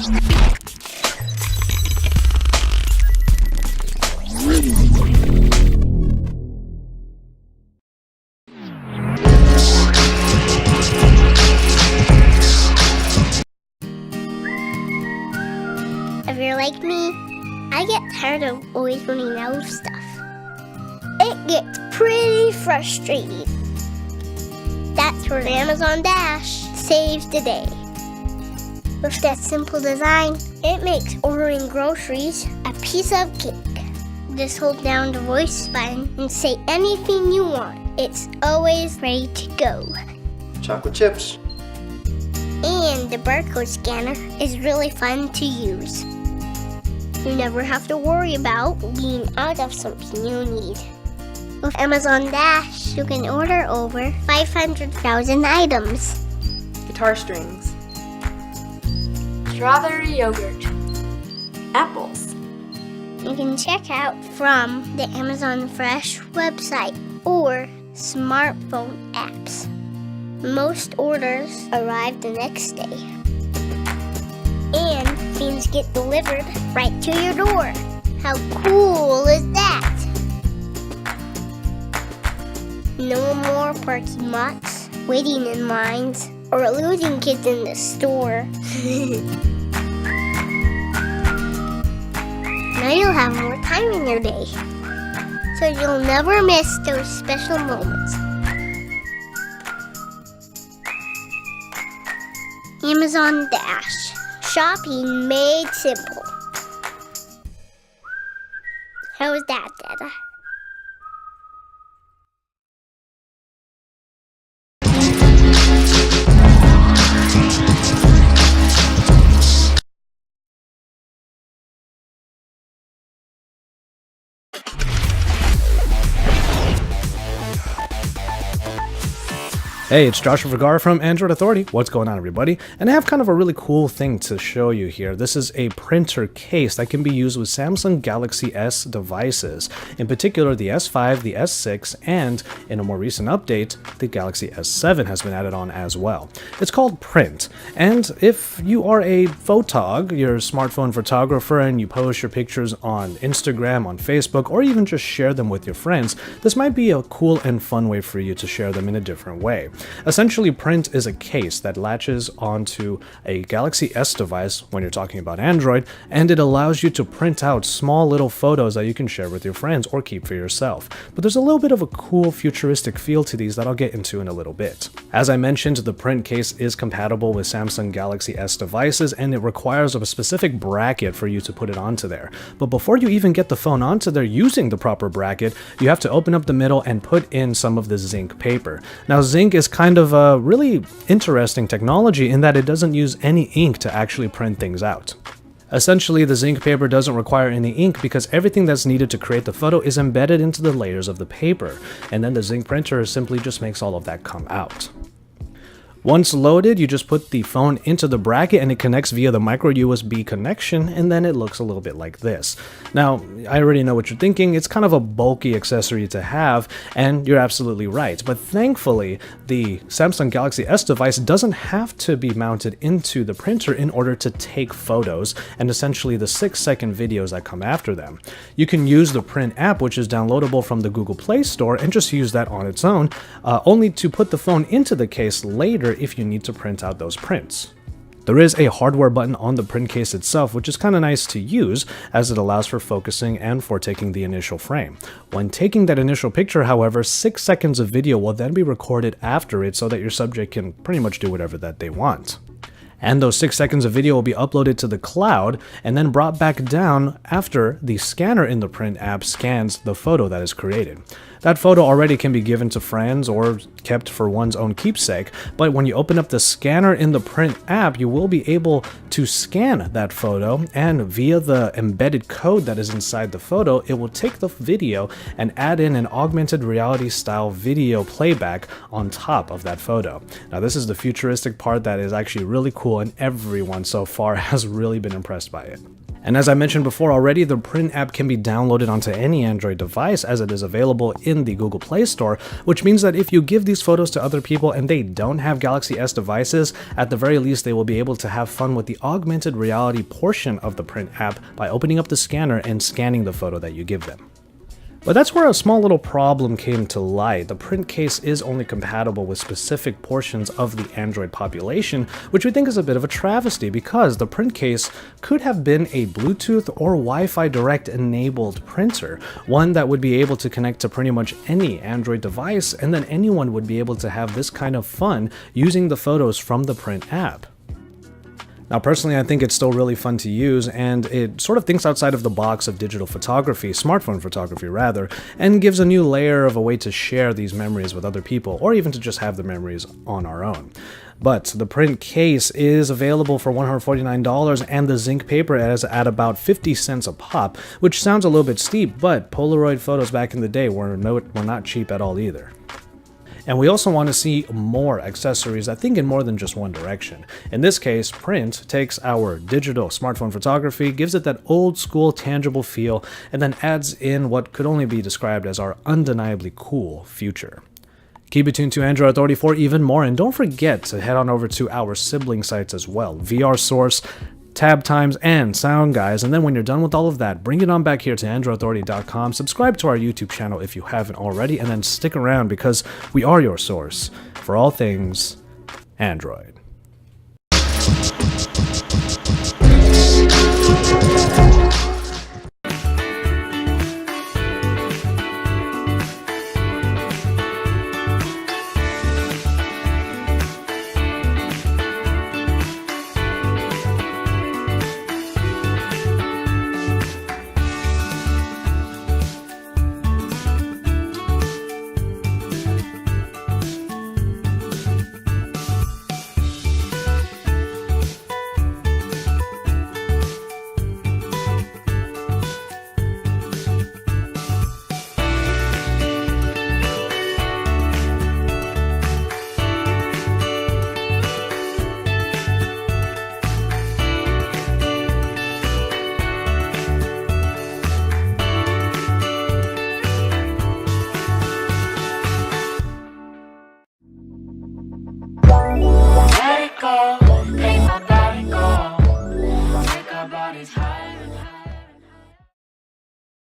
If you're like me, I get tired of always running out of stuff. It gets pretty frustrating. That's where Amazon Dash saves the day. With that simple design, it makes ordering groceries a piece of cake. Just hold down the voice button and say anything you want. It's always ready to go. Chocolate chips. And the barcode scanner is really fun to use. You never have to worry about being out of something you need. With Amazon Dash, you can order over 500,000 items. Guitar strings, strawberry yogurt, apples. You can check out from the Amazon Fresh website or smartphone apps. Most orders arrive the next day. And things get delivered right to your door. How cool is that? No more parking lots, waiting in lines, or losing kids in the store. Now you'll have more time in your day, so you'll never miss those special moments. Amazon Dash. Shopping made simple. How was that, Dada? Hey, it's Joshua Vergara from Android Authority. What's going on, everybody? And I have kind of a really cool thing to show you here. This is a printer case that can be used with Samsung Galaxy S devices. In particular, the S5, the S6, and in a more recent update, the Galaxy S7 has been added on as well. It's called Print. And if you are a photog, you're a smartphone photographer, and you post your pictures on Instagram, on Facebook, or even just share them with your friends, this might be a cool and fun way for you to share them in a different way. Essentially, Print is a case that latches onto a Galaxy S device when you're talking about Android, and it allows you to print out small little photos that you can share with your friends or keep for yourself. But there's a little bit of a cool futuristic feel to these that I'll get into in a little bit. As I mentioned, the Print case is compatible with Samsung Galaxy S devices, and it requires a specific bracket for you to put it onto there. But before you even get the phone onto there using the proper bracket, you have to open up the middle and put in some of the zinc paper. Now, zinc is kind of a really interesting technology in that it doesn't use any ink to actually print things out. Essentially, the zinc paper doesn't require any ink because everything that's needed to create the photo is embedded into the layers of the paper, and then the zinc printer simply just makes all of that come out. Once loaded, you just put the phone into the bracket and it connects via the micro USB connection, and then it looks a little bit like this. Now, I already know what you're thinking. It's kind of a bulky accessory to have, and you're absolutely right. But thankfully, the Samsung Galaxy S device doesn't have to be mounted into the printer in order to take photos and essentially the 6-second videos that come after them. You can use the Print app, which is downloadable from the Google Play Store, and just use that on its own, only to put the phone into the case later if you need to print out those prints. There is a hardware button on the print case itself, which is kind of nice to use as it allows for focusing and for taking the initial frame. When taking that initial picture, however, 6 seconds of video will then be recorded after it so that your subject can pretty much do whatever that they want. And those 6 seconds of video will be uploaded to the cloud and then brought back down after the scanner in the Print app scans the photo that is created. That photo already can be given to friends or kept for one's own keepsake, but when you open up the scanner in the Print app, you will be able to scan that photo, and via the embedded code that is inside the photo, it will take the video and add in an augmented reality style video playback on top of that photo. Now, this is the futuristic part that is actually really cool, and everyone so far has really been impressed by it. And as I mentioned before already, the Print app can be downloaded onto any Android device as it is available in the Google Play Store, which means that if you give these photos to other people and they don't have Galaxy S devices, at the very least they will be able to have fun with the augmented reality portion of the Print app by opening up the scanner and scanning the photo that you give them. But that's where a small little problem came to light. The Print case is only compatible with specific portions of the Android population, which we think is a bit of a travesty because the Print case could have been a Bluetooth or Wi-Fi Direct enabled printer, one that would be able to connect to pretty much any Android device, and then anyone would be able to have this kind of fun using the photos from the Print app. Now personally, I think it's still really fun to use, and it sort of thinks outside of the box of digital photography, smartphone photography rather, and gives a new layer of a way to share these memories with other people, or even to just have the memories on our own. But the Print case is available for $149, and the zinc paper is at about 50 cents a pop, which sounds a little bit steep, but Polaroid photos back in the day were not cheap at all either. And we also want to see more accessories that think in more than just one direction. In this case, Print takes our digital smartphone photography, gives it that old school tangible feel, and then adds in what could only be described as our undeniably cool future. Keep it tuned to Android Authority for even more, and don't forget to head on over to our sibling sites as well, VR Source, Tab Times, and Sound Guys. And then when you're done with all of that, bring it on back here to AndroidAuthority.com, subscribe to our YouTube channel if you haven't already, and then stick around because we are your source for all things Android.